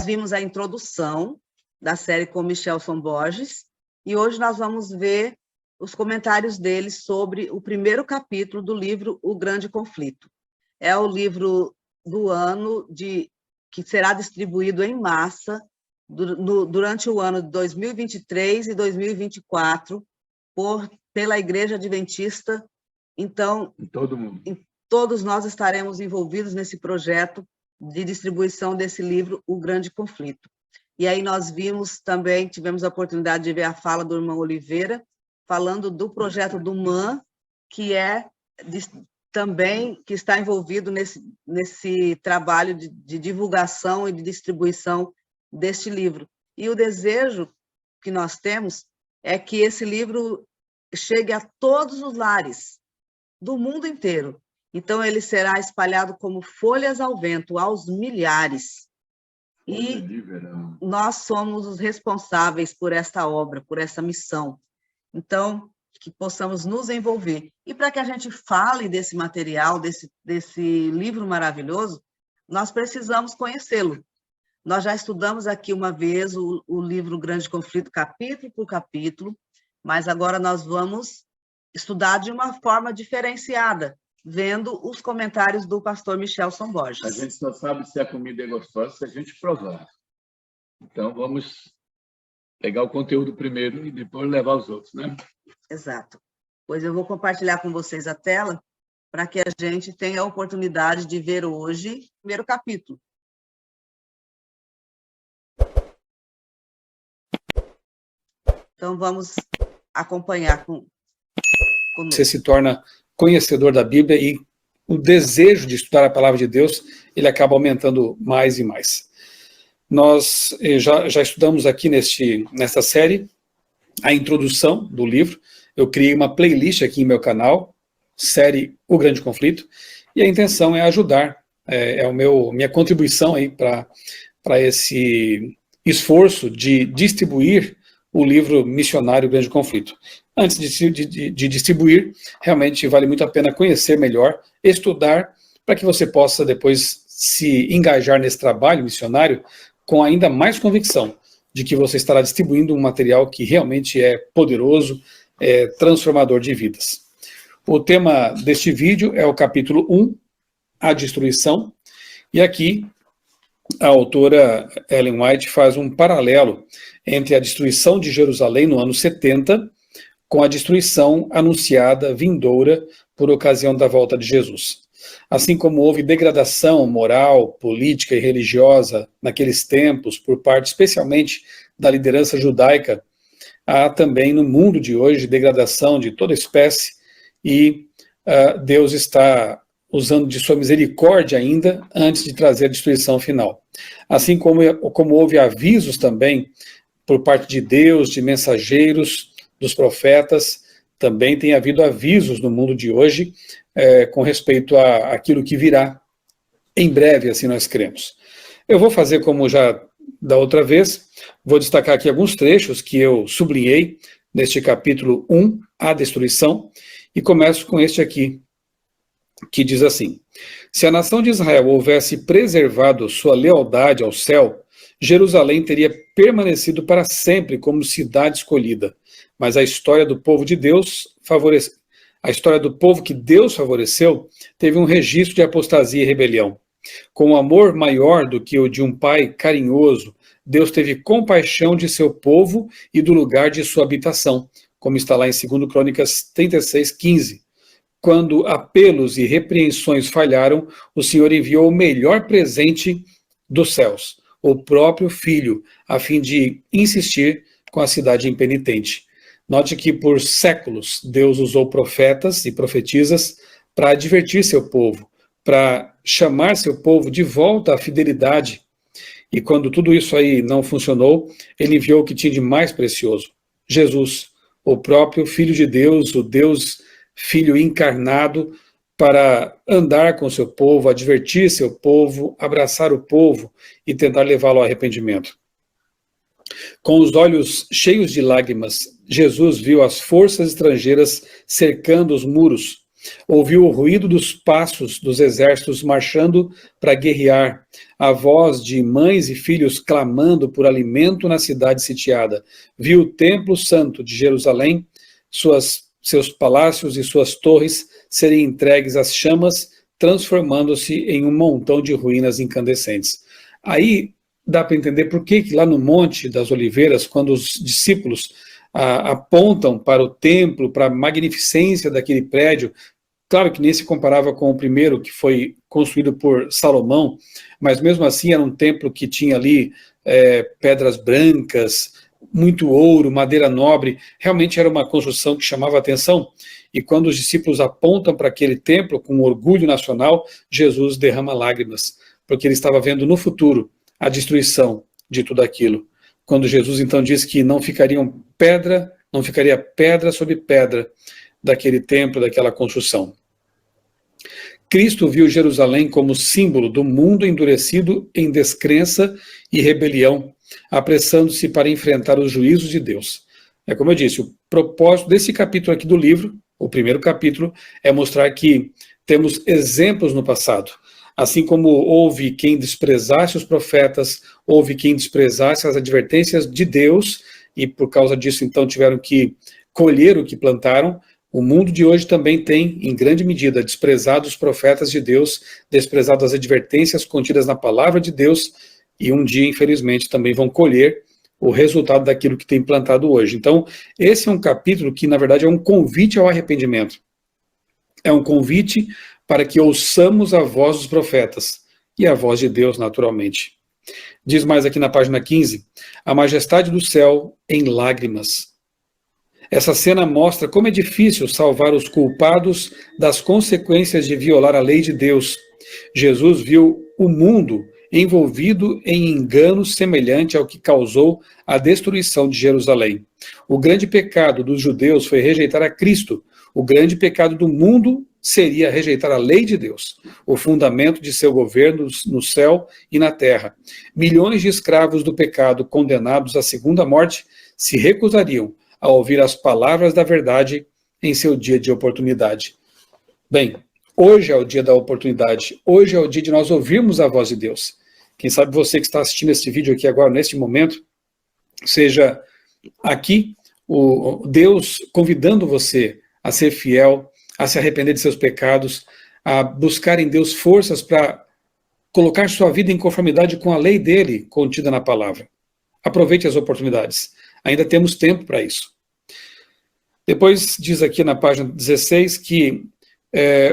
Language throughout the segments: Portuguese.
Nós vimos a introdução da série com Michelson Borges, e hoje nós vamos ver os comentários dele sobre o primeiro capítulo do livro O Grande Conflito. É o livro do ano que será distribuído em massa durante o ano de 2023 e 2024 pela Igreja Adventista. Então, todos nós estaremos envolvidos nesse projeto de distribuição desse livro, O Grande Conflito. E aí nós tivemos a oportunidade de ver a fala do irmão Oliveira, falando do projeto do MAN, que também está envolvido nesse trabalho de divulgação e de distribuição deste livro. E o desejo que nós temos é que esse livro chegue a todos os lares do mundo inteiro. Então, ele será espalhado como folhas ao vento, aos milhares. E nós somos os responsáveis por esta obra, por essa missão. Então, que possamos nos envolver. E para que a gente fale desse material, desse livro maravilhoso, nós precisamos conhecê-lo. Nós já estudamos aqui uma vez o livro Grande Conflito, capítulo por capítulo, mas agora nós vamos estudar de uma forma diferenciada, vendo os comentários do pastor Michelson Borges. A gente só sabe se a comida é gostosa se a gente provar. Então, vamos pegar o conteúdo primeiro e depois levar os outros, né? Exato. Pois eu vou compartilhar com vocês a tela para que a gente tenha a oportunidade de ver hoje o primeiro capítulo. Então, vamos acompanhar conosco. Você se torna conhecedor da Bíblia e o desejo de estudar a palavra de Deus, ele acaba aumentando mais e mais. Nós já estudamos aqui nesta série a introdução do livro. Eu criei uma playlist aqui em meu canal, série O Grande Conflito, e a intenção é ajudar, minha contribuição aí para esse esforço de distribuir o livro missionário O Grande Conflito. Antes de distribuir, realmente vale muito a pena conhecer melhor, estudar, para que você possa depois se engajar nesse trabalho missionário com ainda mais convicção de que você estará distribuindo um material que realmente é poderoso, transformador de vidas. O tema deste vídeo é o capítulo 1, A Destruição, e aqui a autora Ellen White faz um paralelo entre a destruição de Jerusalém no ano 70 com a destruição anunciada vindoura por ocasião da volta de Jesus. Assim como houve degradação moral, política e religiosa naqueles tempos por parte especialmente da liderança judaica, há também no mundo de hoje degradação de toda espécie e Deus está usando de sua misericórdia ainda antes de trazer a destruição final. Assim como houve avisos também por parte de Deus, de mensageiros, dos profetas, também tem havido avisos no mundo de hoje com respeito àquilo que virá em breve, assim nós cremos. Eu vou fazer como já da outra vez, vou destacar aqui alguns trechos que eu sublinhei neste capítulo 1, A Destruição, e começo com este aqui, que diz assim: se a nação de Israel houvesse preservado sua lealdade ao céu, Jerusalém teria permanecido para sempre como cidade escolhida, mas a história do povo de Deus a história do povo que Deus favoreceu teve um registro de apostasia e rebelião. Com um amor maior do que o de um pai carinhoso, Deus teve compaixão de seu povo e do lugar de sua habitação, como está lá em 2 Crônicas 36:15. Quando apelos e repreensões falharam, o Senhor enviou o melhor presente dos céus, o próprio Filho, a fim de insistir com a cidade impenitente. Note que por séculos Deus usou profetas e profetisas para advertir seu povo, para chamar seu povo de volta à fidelidade. E quando tudo isso aí não funcionou, ele enviou o que tinha de mais precioso: Jesus, o próprio Filho de Deus, o Deus Filho encarnado, para andar com seu povo, advertir seu povo, abraçar o povo e tentar levá-lo ao arrependimento. Com os olhos cheios de lágrimas, Jesus viu as forças estrangeiras cercando os muros. Ouviu o ruído dos passos dos exércitos marchando para guerrear, a voz de mães e filhos clamando por alimento na cidade sitiada. Viu o templo santo de Jerusalém, seus palácios e suas torres serem entregues às chamas, transformando-se em um montão de ruínas incandescentes. Aí dá para entender por que lá no Monte das Oliveiras, quando os discípulos apontam para o templo, para a magnificência daquele prédio, claro que nem se comparava com o primeiro, que foi construído por Salomão, mas mesmo assim era um templo que tinha ali pedras brancas, muito ouro, madeira nobre, realmente era uma construção que chamava a atenção. E quando os discípulos apontam para aquele templo com orgulho nacional, Jesus derrama lágrimas, porque ele estava vendo no futuro a destruição de tudo aquilo. Quando Jesus então diz que não ficaria pedra sobre pedra daquele templo, daquela construção. Cristo viu Jerusalém como símbolo do mundo endurecido em descrença e rebelião, apressando-se para enfrentar os juízos de Deus. É como eu disse, o propósito desse capítulo aqui do livro, o primeiro capítulo, é mostrar que temos exemplos no passado. Assim como houve quem desprezasse os profetas, houve quem desprezasse as advertências de Deus, e por causa disso, então, tiveram que colher o que plantaram, o mundo de hoje também tem, em grande medida, desprezado os profetas de Deus, desprezado as advertências contidas na palavra de Deus, e um dia, infelizmente, também vão colher o resultado daquilo que tem plantado hoje. Então, esse é um capítulo que, na verdade, é um convite ao arrependimento. É um convite para que ouçamos a voz dos profetas e a voz de Deus, naturalmente. Diz mais aqui na página 15, a majestade do céu em lágrimas. Essa cena mostra como é difícil salvar os culpados das consequências de violar a lei de Deus. Jesus viu o mundo envolvido em engano semelhante ao que causou a destruição de Jerusalém. O grande pecado dos judeus foi rejeitar a Cristo. O grande pecado do mundo seria rejeitar a lei de Deus, o fundamento de seu governo no céu e na terra. Milhões de escravos do pecado condenados à segunda morte se recusariam a ouvir as palavras da verdade em seu dia de oportunidade. Bem, hoje é o dia da oportunidade, hoje é o dia de nós ouvirmos a voz de Deus. Quem sabe você que está assistindo esse vídeo aqui agora, neste momento, seja aqui o Deus convidando você a ser fiel, a se arrepender de seus pecados, a buscar em Deus forças para colocar sua vida em conformidade com a lei dele contida na palavra. Aproveite as oportunidades. Ainda temos tempo para isso. Depois diz aqui na página 16 que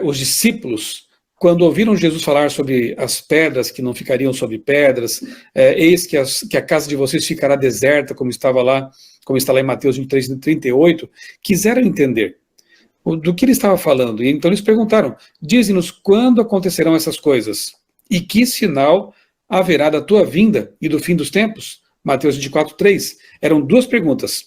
os discípulos, quando ouviram Jesus falar sobre as pedras que não ficariam sobre pedras, eis que a casa de vocês ficará deserta, como está lá em Mateus 23, 38, quiseram entender do que ele estava falando. E então eles perguntaram, dize-nos quando acontecerão essas coisas? E que sinal haverá da tua vinda e do fim dos tempos? Mateus 24, 3. Eram duas perguntas.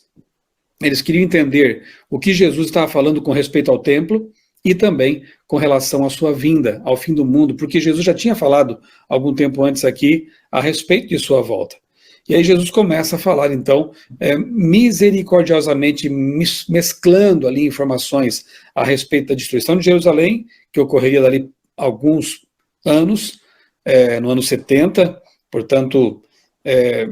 Eles queriam entender o que Jesus estava falando com respeito ao templo e também com relação à sua vinda, ao fim do mundo, porque Jesus já tinha falado algum tempo antes aqui a respeito de sua volta. E aí Jesus começa a falar, então, misericordiosamente mesclando ali informações a respeito da destruição de Jerusalém, que ocorreria dali alguns anos, no ano 70, portanto,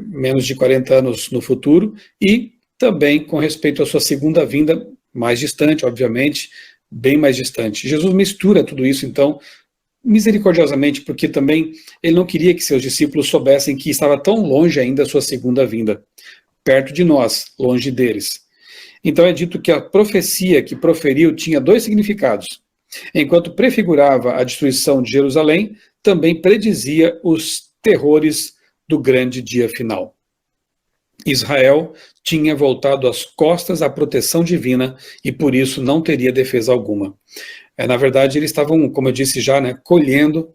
menos de 40 anos no futuro, e também com respeito à sua segunda vinda, mais distante, obviamente, bem mais distante. Jesus mistura tudo isso, então, misericordiosamente, porque também ele não queria que seus discípulos soubessem que estava tão longe ainda a sua segunda vinda, perto de nós, longe deles. Então é dito que a profecia que proferiu tinha dois significados. Enquanto prefigurava a destruição de Jerusalém, também predizia os terrores do grande dia final. Israel tinha voltado as costas à proteção divina e por isso não teria defesa alguma. Na verdade, eles estavam, como eu disse já,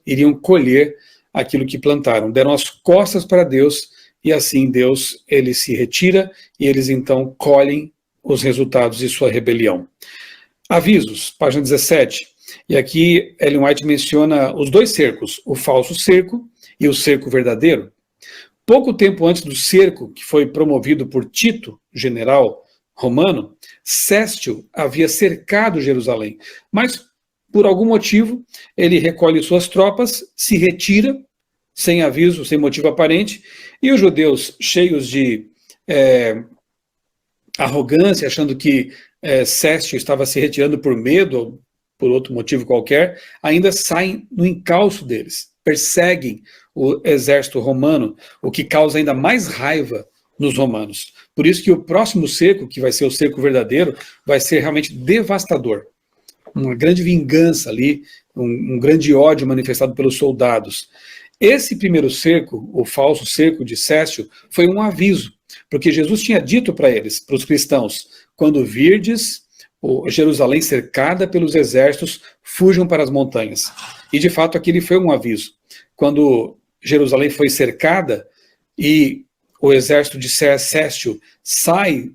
iriam colher aquilo que plantaram. Deram as costas para Deus e assim Deus, ele se retira e eles então colhem os resultados de sua rebelião. Avisos, página 17. E aqui Ellen White menciona os dois cercos, o falso cerco e o cerco verdadeiro. Pouco tempo antes do cerco, que foi promovido por Tito, general romano, Céstio havia cercado Jerusalém, mas por algum motivo, ele recolhe suas tropas, se retira, sem aviso, sem motivo aparente, e os judeus, cheios de arrogância, achando que Céstio estava se retirando por medo, ou por outro motivo qualquer, ainda saem no encalço deles, perseguem o exército romano, o que causa ainda mais raiva nos romanos. Por isso que o próximo cerco, que vai ser o cerco verdadeiro, vai ser realmente devastador. Uma grande vingança ali, um grande ódio manifestado pelos soldados. Esse primeiro cerco, o falso cerco de Céstio, foi um aviso, porque Jesus tinha dito para eles, para os cristãos, quando virdes Jerusalém cercada pelos exércitos, fujam para as montanhas. E de fato aquele foi um aviso. Quando Jerusalém foi cercada e o exército de Céstio sai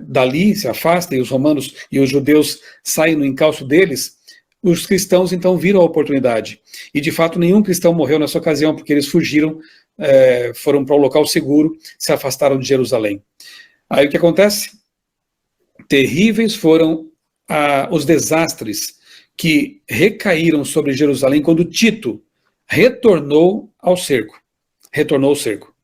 dali, se afasta, e os romanos e os judeus saem no encalço deles, os cristãos então viram a oportunidade. E de fato nenhum cristão morreu nessa ocasião, porque eles fugiram, foram para um local seguro, se afastaram de Jerusalém. Aí o que acontece? Terríveis foram os desastres que recaíram sobre Jerusalém quando Tito retornou ao cerco. Retornou ao cerco.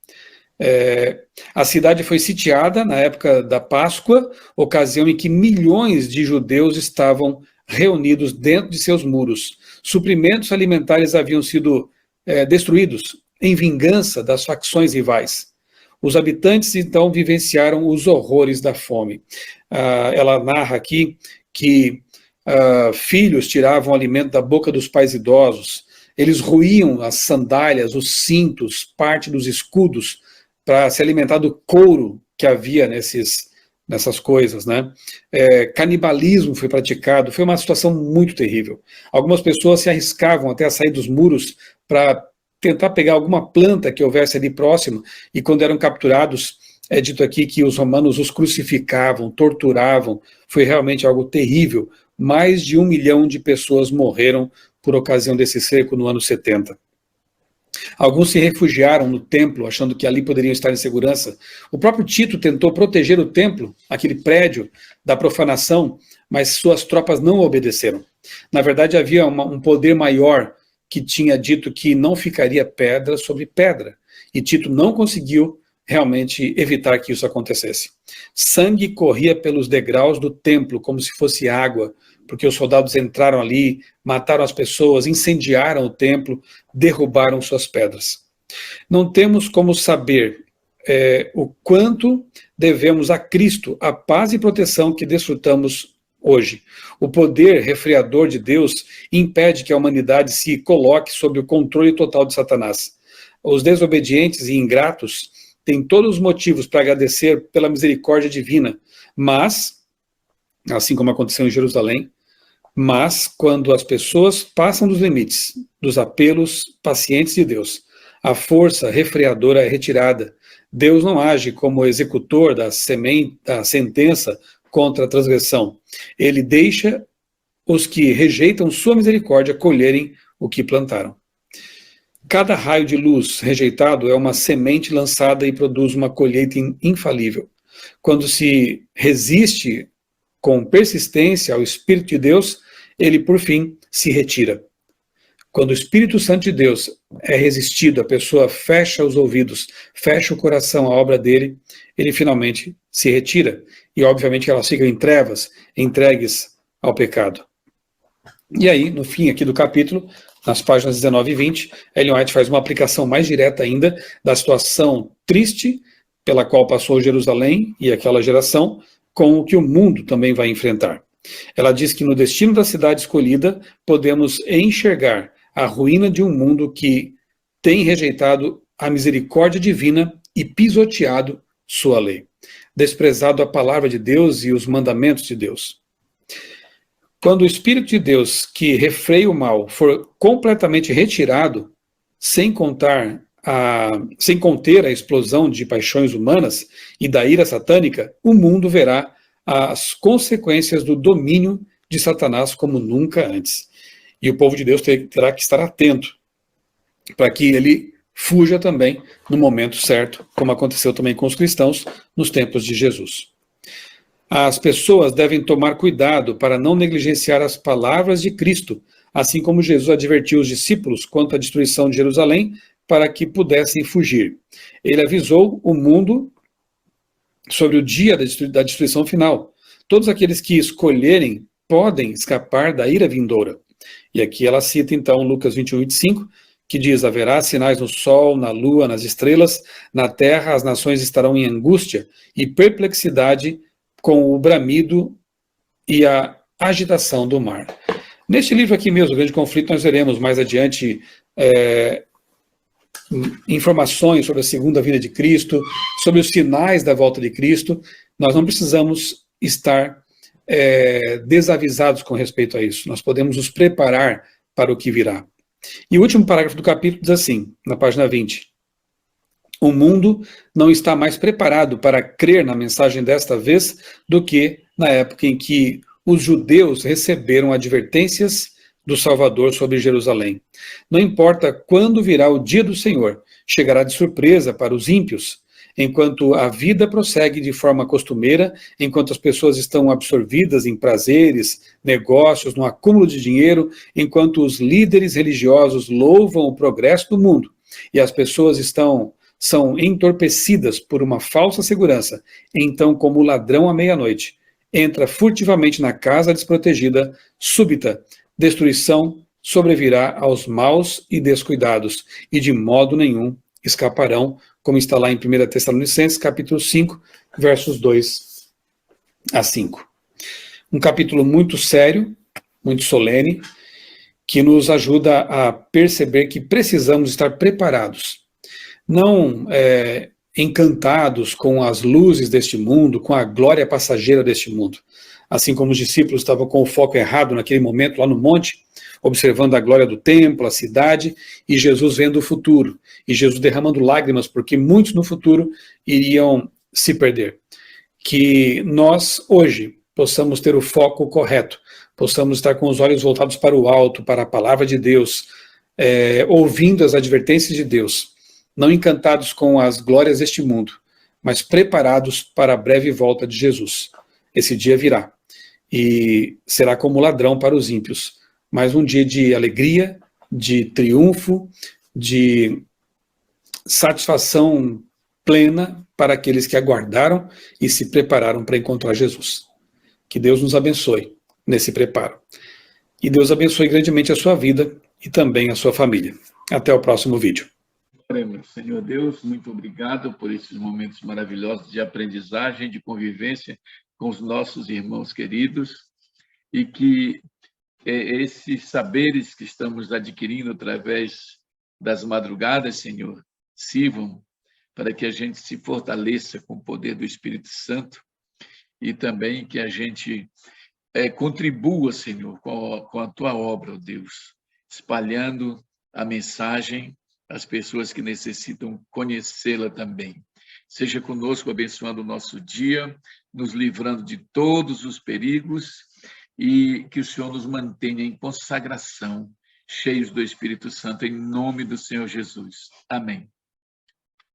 A cidade foi sitiada na época da Páscoa, ocasião em que milhões de judeus estavam reunidos dentro de seus muros. Suprimentos alimentares haviam sido destruídos em vingança das facções rivais. Os habitantes, então, vivenciaram os horrores da fome. Ela narra aqui que filhos tiravam alimento da boca dos pais idosos, eles roíam as sandálias, os cintos, parte dos escudos, para se alimentar do couro que havia nessas coisas, né? Canibalismo foi praticado, foi uma situação muito terrível. Algumas pessoas se arriscavam até a sair dos muros para tentar pegar alguma planta que houvesse ali próximo, e quando eram capturados, é dito aqui que os romanos os crucificavam, torturavam, foi realmente algo terrível. Mais de 1 milhão de pessoas morreram por ocasião desse cerco no ano 70. Alguns se refugiaram no templo, achando que ali poderiam estar em segurança. O próprio Tito tentou proteger o templo, aquele prédio, da profanação, mas suas tropas não obedeceram. Na verdade, havia um poder maior que tinha dito que não ficaria pedra sobre pedra, e Tito não conseguiu realmente evitar que isso acontecesse. Sangue corria pelos degraus do templo como se fosse água, porque os soldados entraram ali, mataram as pessoas, incendiaram o templo, derrubaram suas pedras. Não temos como saber o quanto devemos a Cristo a paz e proteção que desfrutamos hoje. O poder refreador de Deus impede que a humanidade se coloque sob o controle total de Satanás. Os desobedientes e ingratos têm todos os motivos para agradecer pela misericórdia divina, mas, assim como aconteceu em Jerusalém, mas quando as pessoas passam dos limites, dos apelos pacientes de Deus, a força refreadora é retirada. Deus não age como executor da sentença contra a transgressão. Ele deixa os que rejeitam sua misericórdia colherem o que plantaram. Cada raio de luz rejeitado é uma semente lançada e produz uma colheita infalível. Quando se resiste com persistência ao Espírito de Deus, ele, por fim, se retira. Quando o Espírito Santo de Deus é resistido, a pessoa fecha os ouvidos, fecha o coração à obra dele, ele finalmente se retira. E, obviamente, elas ficam em trevas, entregues ao pecado. E aí, no fim aqui do capítulo, nas páginas 19 e 20, Ellen White faz uma aplicação mais direta ainda da situação triste pela qual passou Jerusalém e aquela geração, com o que o mundo também vai enfrentar. Ela diz que no destino da cidade escolhida, podemos enxergar a ruína de um mundo que tem rejeitado a misericórdia divina e pisoteado sua lei, desprezado a palavra de Deus e os mandamentos de Deus. Quando o Espírito de Deus, que refreia o mal, for completamente retirado, sem conter a explosão de paixões humanas e da ira satânica, o mundo verá as consequências do domínio de Satanás como nunca antes. E o povo de Deus terá que estar atento para que ele fuja também no momento certo, como aconteceu também com os cristãos nos tempos de Jesus. As pessoas devem tomar cuidado para não negligenciar as palavras de Cristo, assim como Jesus advertiu os discípulos quanto à destruição de Jerusalém, para que pudessem fugir. Ele avisou o mundo sobre o dia da destruição final. Todos aqueles que escolherem podem escapar da ira vindoura. E aqui ela cita, então, Lucas 21, 25, que diz: haverá sinais no sol, na lua, nas estrelas, na terra as nações estarão em angústia e perplexidade com o bramido e a agitação do mar. Neste livro aqui mesmo, O Grande Conflito, nós veremos mais adiante informações sobre a segunda vinda de Cristo, sobre os sinais da volta de Cristo. Nós não precisamos estar desavisados com respeito a isso. Nós podemos nos preparar para o que virá. E o último parágrafo do capítulo diz assim, na página 20. O mundo não está mais preparado para crer na mensagem desta vez do que na época em que os judeus receberam advertências do Salvador sobre Jerusalém. Não importa quando virá o dia do Senhor, chegará de surpresa para os ímpios, enquanto a vida prossegue de forma costumeira, enquanto as pessoas estão absorvidas em prazeres, negócios, no acúmulo de dinheiro, enquanto os líderes religiosos louvam o progresso do mundo e as pessoas são entorpecidas por uma falsa segurança. Então, como o ladrão à meia-noite, entra furtivamente na casa desprotegida, súbita destruição sobrevirá aos maus e descuidados, e de modo nenhum escaparão, como está lá em 1 Tessalonicenses, capítulo 5, versos 2 a 5. Um capítulo muito sério, muito solene, que nos ajuda a perceber que precisamos estar preparados, não encantados com as luzes deste mundo, com a glória passageira deste mundo. Assim como os discípulos estavam com o foco errado naquele momento lá no monte, observando a glória do templo, a cidade, e Jesus vendo o futuro, e Jesus derramando lágrimas, porque muitos no futuro iriam se perder. Que nós, hoje, possamos ter o foco correto, possamos estar com os olhos voltados para o alto, para a palavra de Deus, ouvindo as advertências de Deus, não encantados com as glórias deste mundo, mas preparados para a breve volta de Jesus. Esse dia virá, e será como ladrão para os ímpios, mas um dia de alegria, de triunfo, de satisfação plena para aqueles que aguardaram e se prepararam para encontrar Jesus. Que Deus nos abençoe nesse preparo. E Deus abençoe grandemente a sua vida e também a sua família. Até o próximo vídeo. Senhor Deus, muito obrigado por esses momentos maravilhosos de aprendizagem, de convivência com os nossos irmãos queridos, e que esses saberes que estamos adquirindo através das madrugadas, Senhor, sirvam para que a gente se fortaleça com o poder do Espírito Santo e também que a gente contribua, Senhor, com a Tua obra, ó Deus, espalhando a mensagem às pessoas que necessitam conhecê-la também. Seja conosco, abençoando o nosso dia, nos livrando de todos os perigos, e que o Senhor nos mantenha em consagração, cheios do Espírito Santo, em nome do Senhor Jesus. Amém.